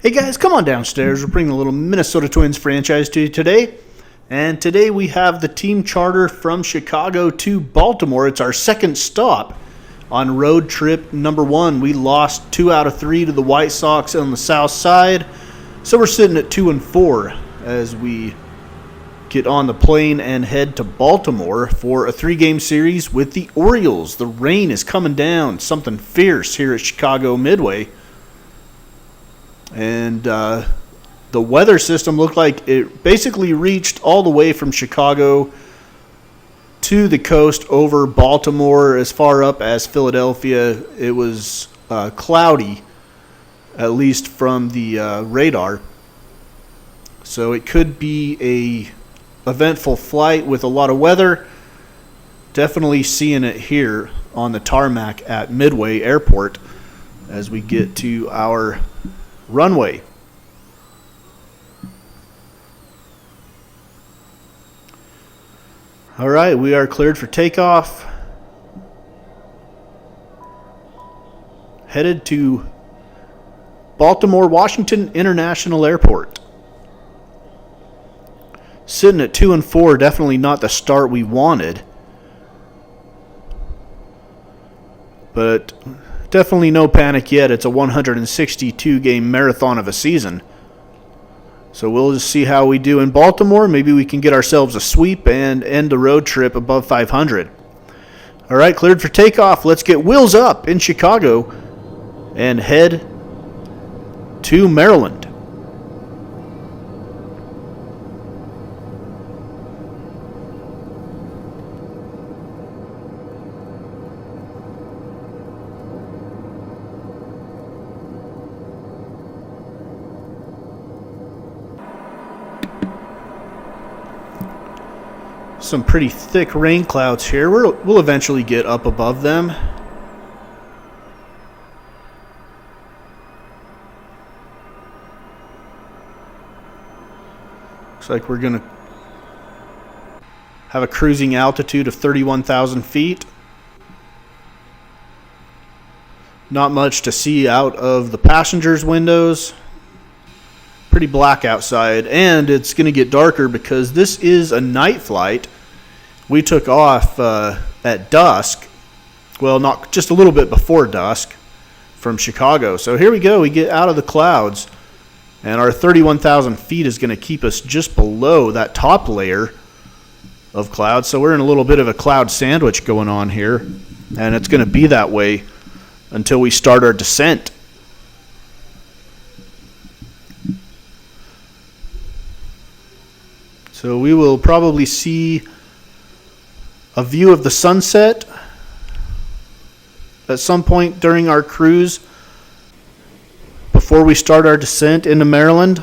Hey guys, come on downstairs. We're bringing a little Minnesota Twins franchise to you today. And today we have the team charter from Chicago to Baltimore. It's our second stop on road trip number 1. We lost 2 out of 3 to the White Sox on the south side. So we're sitting at 2-4 as we get on the plane and head to Baltimore for a 3-game series with the Orioles. The rain is coming down, something fierce here at Chicago Midway. And the weather system looked like it basically reached all the way from Chicago to the coast over Baltimore as far up as Philadelphia. It was cloudy, at least from the radar. So it could be a eventful flight with a lot of weather. Definitely seeing it here on the tarmac at Midway Airport as we get to our runway. All right, we are cleared for takeoff. Headed to Baltimore Washington International Airport. Sitting at 2-4, definitely not the start we wanted. But definitely no panic yet. It's a 162-game marathon of a season. So we'll just see how we do in Baltimore. Maybe we can get ourselves a sweep and end the road trip above 500. All right, cleared for takeoff. Let's get wheels up in Chicago and head to Maryland. Some pretty thick rain clouds here. We'll eventually get up above them. Looks like we're going to have a cruising altitude of 31,000 feet. Not much to see out of the passengers' windows. Pretty black outside, and it's going to get darker because this is a night flight. We took off at dusk. Well, not just a little bit before dusk from Chicago. So here we go. We get out of the clouds, and our 31,000 feet is going to keep us just below that top layer of clouds. So we're in a little bit of a cloud sandwich going on here, and it's going to be that way until we start our descent. So we will probably see a view of the sunset at some point during our cruise before we start our descent into Maryland.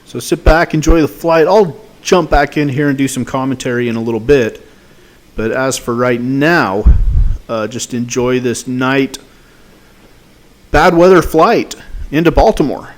So sit back, enjoy the flight. I'll jump back in here and do some commentary in a little bit. But as for right now, just enjoy this night bad weather flight into Baltimore.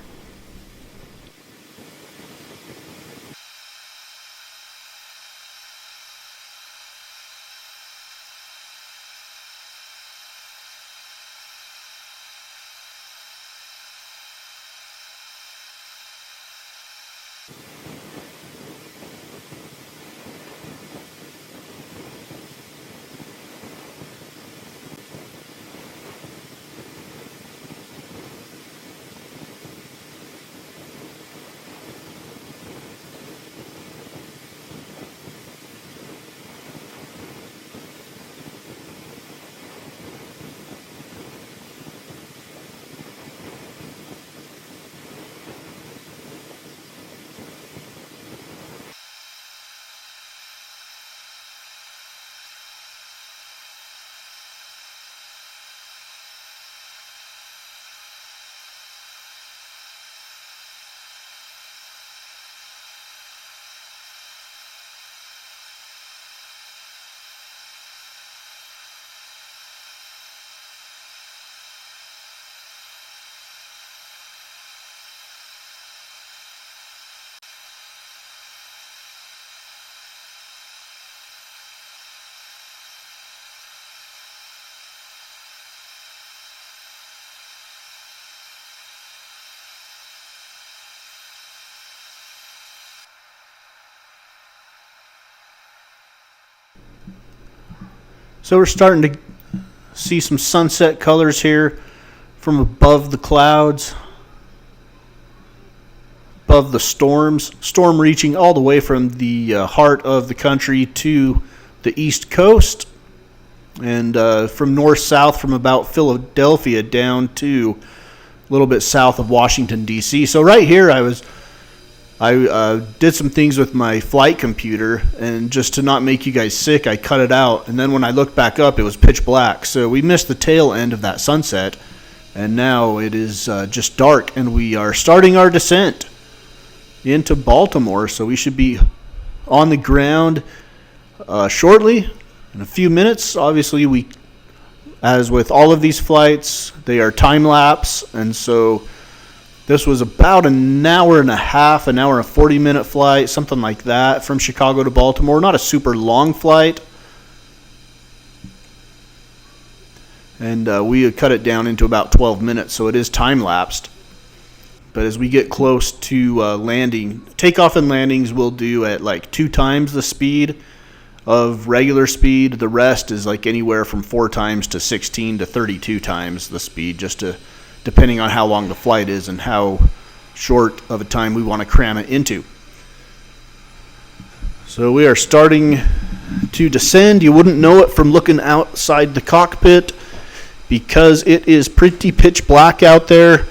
So we're starting to see some sunset colors here from above the clouds, above the storm reaching all the way from the heart of the country to the east coast, and from north-south from about Philadelphia down to a little bit south of Washington, D.C. So right here I did some things with my flight computer, and just to not make you guys sick, I cut it out. And then when I looked back up, it was pitch black. So we missed the tail end of that sunset, and now it is just dark, and we are starting our descent into Baltimore. So we should be on the ground shortly, in a few minutes. Obviously, as with all of these flights, they are time-lapse, and so this was about an hour and a half, an hour and 40-minute flight, something like that, from Chicago to Baltimore. Not a super long flight. And we cut it down into about 12 minutes, so it is time-lapsed. But as we get close to landing, takeoff and landings we'll do at like 2 times the speed of regular speed. The rest is like anywhere from 4 times to 16 to 32 times the speed, depending on how long the flight is and how short of a time we want to cram it into. So we are starting to descend. You wouldn't know it from looking outside the cockpit because it is pretty pitch black out there.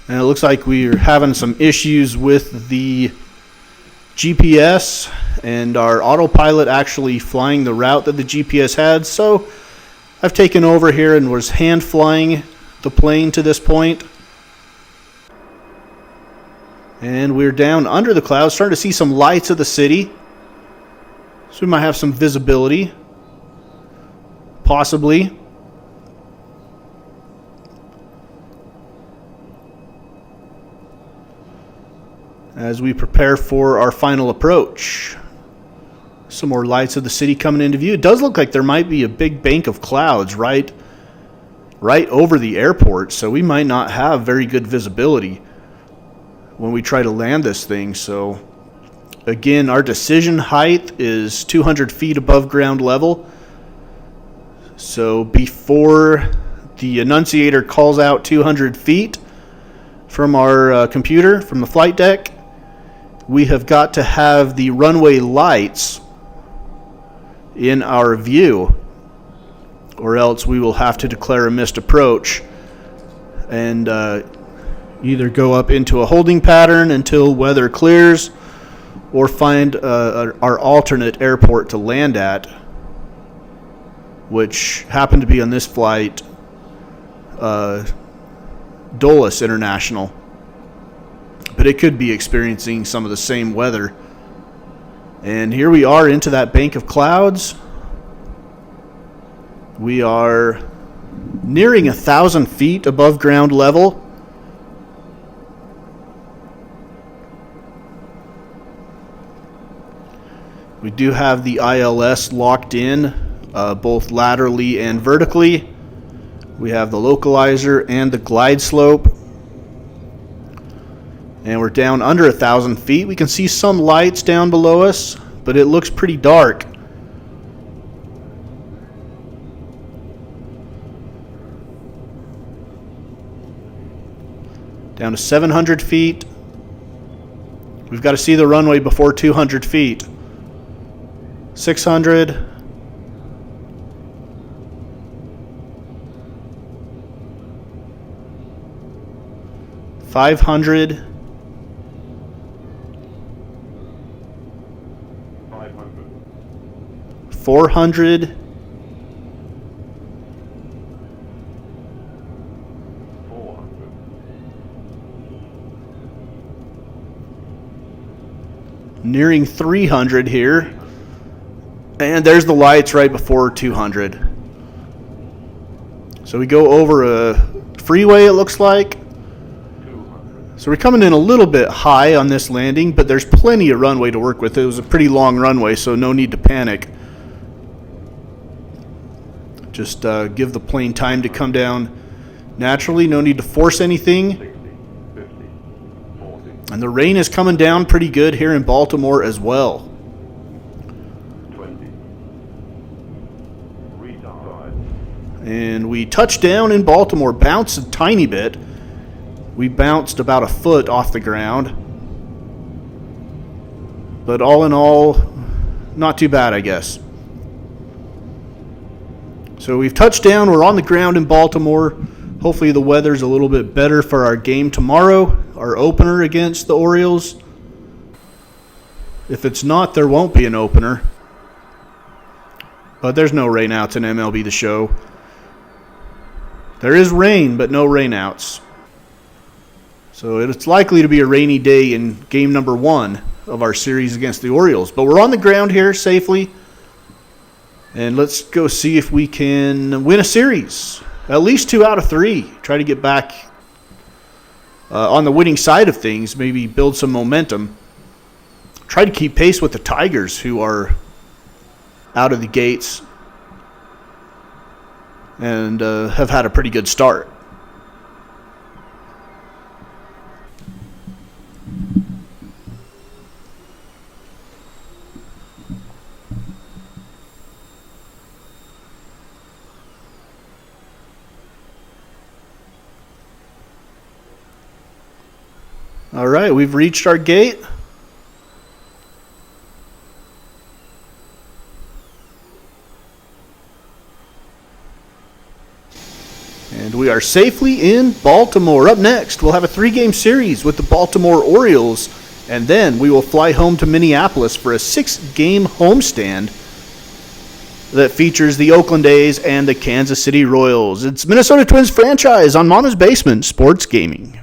And it looks like we're having some issues with the GPS and our autopilot actually flying the route that the GPS had. So I've taken over here and was hand flying the plane to this point. And we're down under the clouds, starting to see some lights of the city. So we might have some visibility, possibly. As we prepare for our final approach. Some more lights of the city coming into view. It does look like there might be a big bank of clouds right over the airport, so we might not have very good visibility when we try to land this thing. So again, our decision height is 200 feet above ground level. So before the annunciator calls out 200 feet from our computer, from the flight deck, we have got to have the runway lights in our view, or else we will have to declare a missed approach and either go up into a holding pattern until weather clears or find our alternate airport to land at, which happened to be on this flight, Dulles International. But it could be experiencing some of the same weather. And here we are into that bank of clouds. We are nearing 1,000 feet above ground level. We do have the ILS locked in, both laterally and vertically. We have the localizer and the glide slope. And we're down under 1,000 feet. We can see some lights down below us, but it looks pretty dark. Down to 700 feet. We've got to see the runway before 200 feet. 600. 500. 400. 400. Nearing 300 here. And there's the lights right before 200. So we go over a freeway, it looks like. So we're coming in a little bit high on this landing, but there's plenty of runway to work with. It was a pretty long runway, so no need to panic. Just give the plane time to come down naturally. No need to force anything. And the rain is coming down pretty good here in Baltimore as well. 20. Retard. And we touched down in Baltimore, bounced a tiny bit. We bounced about a foot off the ground. But all in all, not too bad, I guess. So we've touched down. We're on the ground in Baltimore. Hopefully the weather's a little bit better for our game tomorrow, our opener against the Orioles. If it's not, there won't be an opener. But there's no rainouts in MLB The Show. There is rain, but no rainouts. So it's likely to be a rainy day in game number 1 of our series against the Orioles. But we're on the ground here safely. And let's go see if we can win a series. At least 2 out of 3. Try to get back on the winning side of things. Maybe build some momentum. Try to keep pace with the Tigers, who are out of the gates and have had a pretty good start. All right, we've reached our gate. And we are safely in Baltimore. Up next, we'll have a 3-game series with the Baltimore Orioles, and then we will fly home to Minneapolis for a 6-game homestand that features the Oakland A's and the Kansas City Royals. It's Minnesota Twins franchise on Mama's Basement Sports Gaming.